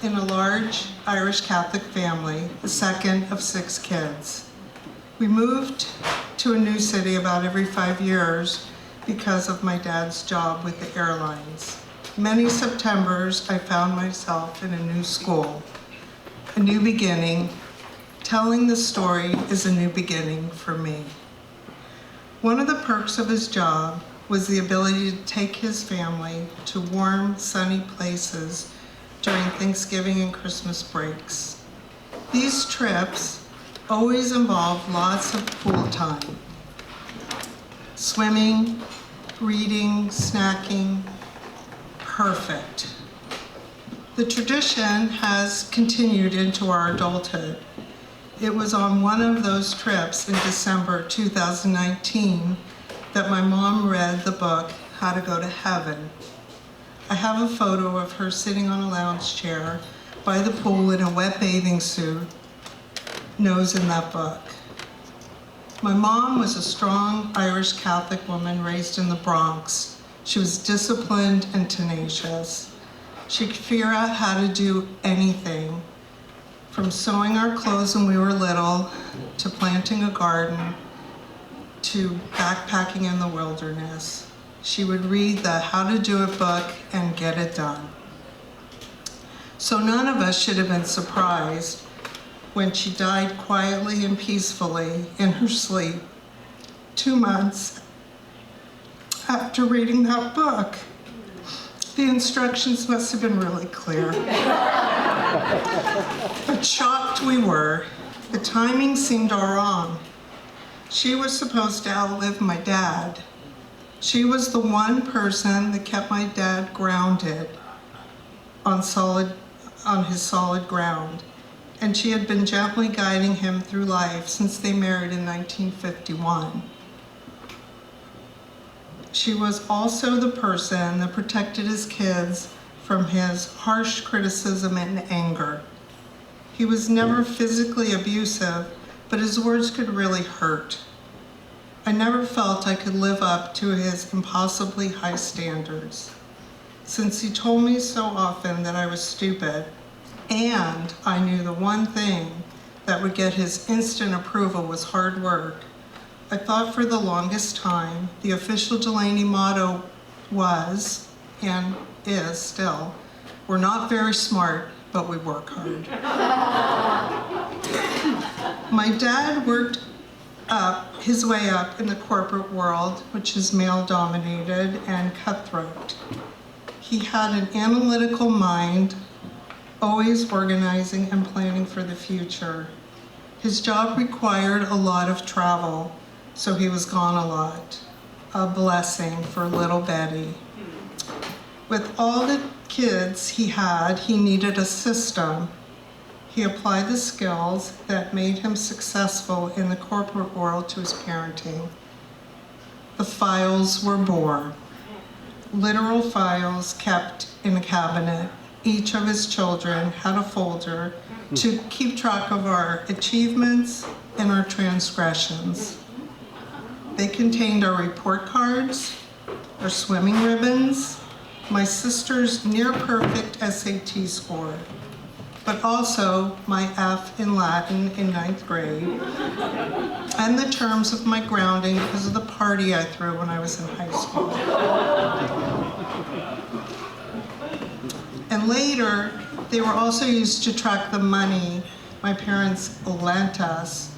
in a large Irish Catholic family, the second of 6 kids. We moved to a new city about every 5 years because of my dad's job with the airlines. Many Septembers, I found myself in a new school, a new beginning. Telling the story is a new beginning for me. One of the perks of his job was the ability to take his family to warm, sunny places during Thanksgiving and Christmas breaks. These trips always involved lots of pool time, swimming, reading, snacking. Perfect. The tradition has continued into our adulthood. It was on one of those trips in December 2019 that my mom read the book, How to Go to Heaven. I have a photo of her sitting on a lounge chair by the pool in a wet bathing suit, nose in that book. My mom was a strong Irish Catholic woman raised in the Bronx. She was disciplined and tenacious. She could figure out how to do anything, from sewing our clothes when we were little, to planting a garden, to backpacking in the wilderness. She would read the How to Do It book and get it done. So none of us should have been surprised when she died quietly and peacefully in her sleep 2 months after reading that book. The instructions must have been really clear. But shocked we were. The timing seemed all wrong. She was supposed to outlive my dad. She was the one person that kept my dad grounded on his solid ground. And she had been gently guiding him through life since they married in 1951. She was also the person that protected his kids from his harsh criticism and anger. He was never physically abusive, but his words could really hurt. I never felt I could live up to his impossibly high standards. Since he told me so often that I was stupid, and I knew the one thing that would get his instant approval was hard work, I thought for the longest time the official Delaney motto was, and is still, we're not very smart, but we work hard. My dad worked his way up in the corporate world, which is male-dominated and cutthroat. He had an analytical mind, always organizing and planning for the future. His job required a lot of travel, so he was gone a lot. A blessing for little Betty. With all the kids he had, he needed a system. He applied the skills that made him successful in the corporate world to his parenting. The files were born. Literal files kept in a cabinet. Each of his children had a folder to keep track of our achievements and our transgressions. They contained our report cards, our swimming ribbons, my sister's near-perfect SAT score, but also my F in Latin in 9th grade, and the terms of my grounding because of the party I threw when I was in high school. And later, they were also used to track the money my parents lent us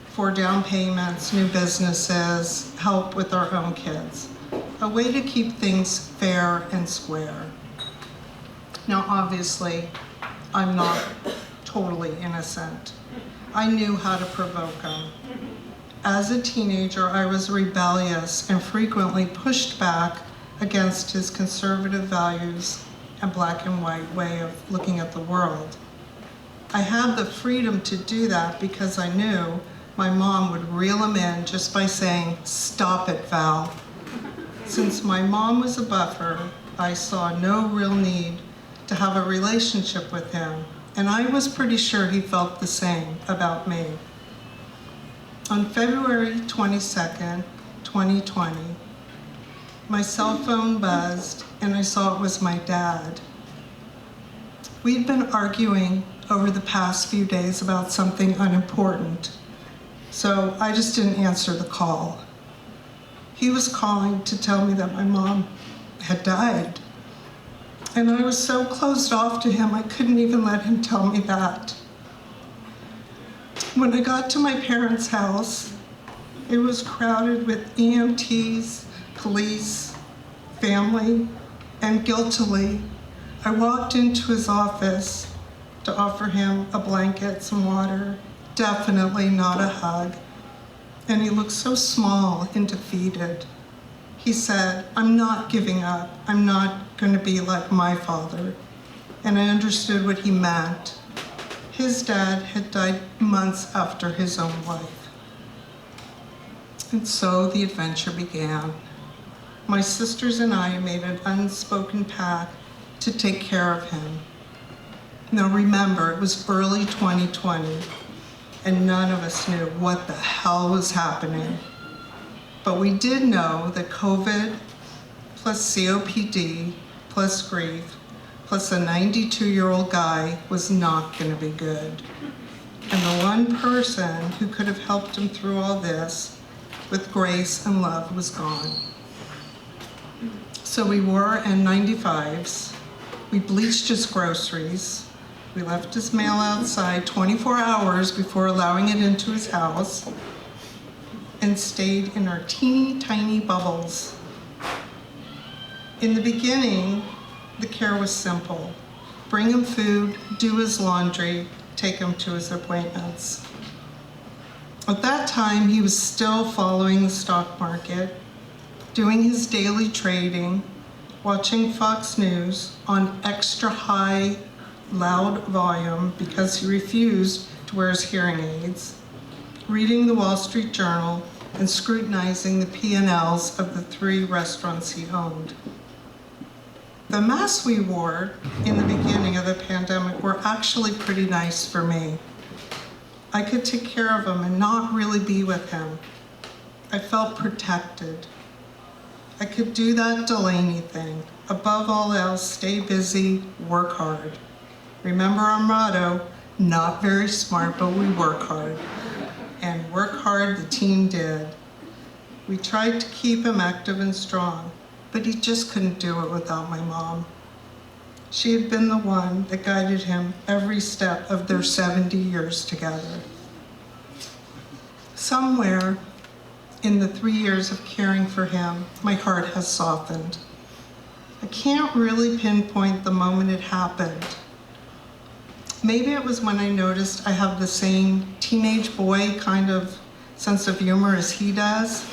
for down payments, new businesses, help with our own kids. A way to keep things fair and square. Now, obviously, I'm not totally innocent. I knew how to provoke him. As a teenager, I was rebellious and frequently pushed back against his conservative values and black and white way of looking at the world. I had the freedom to do that because I knew my mom would reel him in just by saying, "Stop it, Val." Since my mom was a buffer, I saw no real need to have a relationship with him, and I was pretty sure he felt the same about me. On February 22nd, 2020, my cell phone buzzed and I saw it was my dad. We'd been arguing over the past few days about something unimportant, so I just didn't answer the call. He was calling to tell me that my mom had died, and I was so closed off to him I couldn't even let him tell me that. When I got to my parents' house, it was crowded with EMTs, police, family, and guiltily, I walked into his office to offer him a blanket, some water, definitely not a hug. And he looked so small and defeated. He said, "I'm not giving up. I'm not going to be like my father." And I understood what he meant. His dad had died months after his own wife. And so the adventure began. My sisters and I made an unspoken pact to take care of him. Now remember, it was early 2020, and none of us knew what the hell was happening. But we did know that COVID plus COPD plus grief plus a 92-year-old guy was not going to be good. And the one person who could have helped him through all this with grace and love was gone. So we wore N95s, we bleached his groceries, we left his mail outside 24 hours before allowing it into his house, and stayed in our teeny tiny bubbles. In the beginning, the care was simple. Bring him food, do his laundry, take him to his appointments. At that time, he was still following the stock market, doing his daily trading, watching Fox News on extra high, loud volume because he refused to wear his hearing aids, reading the Wall Street Journal, and scrutinizing the P&Ls of the 3 restaurants he owned. The masks we wore in the beginning of the pandemic were actually pretty nice for me. I could take care of him and not really be with him. I felt protected. I could do that Delaney thing. Above all else, stay busy, work hard. Remember our motto, not very smart, but we work hard. And work hard the team did. We tried to keep him active and strong, but he just couldn't do it without my mom. She had been the one that guided him every step of their 70 years together. Somewhere in the 3 years of caring for him, my heart has softened. I can't really pinpoint the moment it happened. Maybe it was when I noticed I have the same teenage boy kind of sense of humor as he does.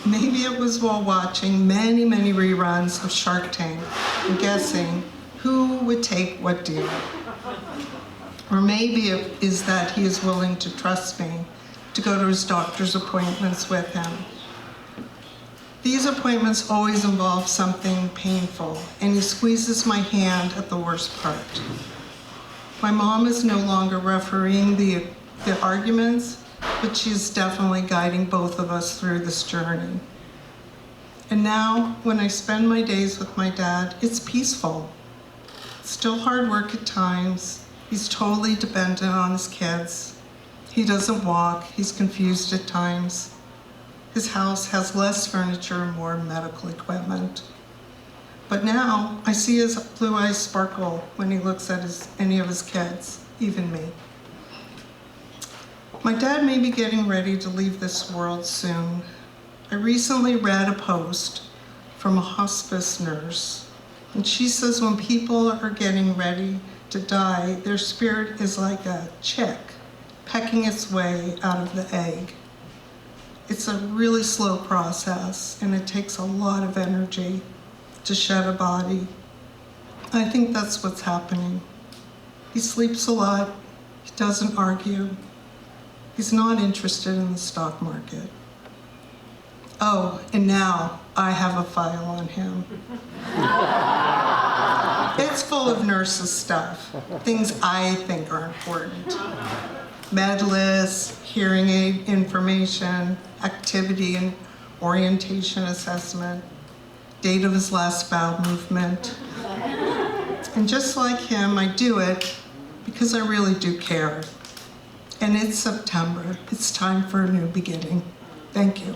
Maybe it was while watching many, many reruns of Shark Tank and guessing who would take what deal. Or maybe it is that he is willing to trust me to go to his doctor's appointments with him. These appointments always involve something painful, and he squeezes my hand at the worst part. My mom is no longer refereeing the arguments, but she's definitely guiding both of us through this journey. And now, when I spend my days with my dad, it's peaceful. Still hard work at times. He's totally dependent on his kids. He doesn't walk, he's confused at times. His house has less furniture and more medical equipment. But now, I see his blue eyes sparkle when he looks at any of his kids, even me. My dad may be getting ready to leave this world soon. I recently read a post from a hospice nurse, and she says when people are getting ready to die, their spirit is like a chick pecking its way out of the egg. It's a really slow process, and it takes a lot of energy to shed a body. I think that's what's happening. He sleeps a lot, he doesn't argue, he's not interested in the stock market. Oh, and now I have a file on him. It's full of nurses stuff, things I think are important. Med lists, hearing aid information, activity and orientation assessment, date of his last bowel movement. And just like him, I do it because I really do care. And it's September. It's time for a new beginning. Thank you.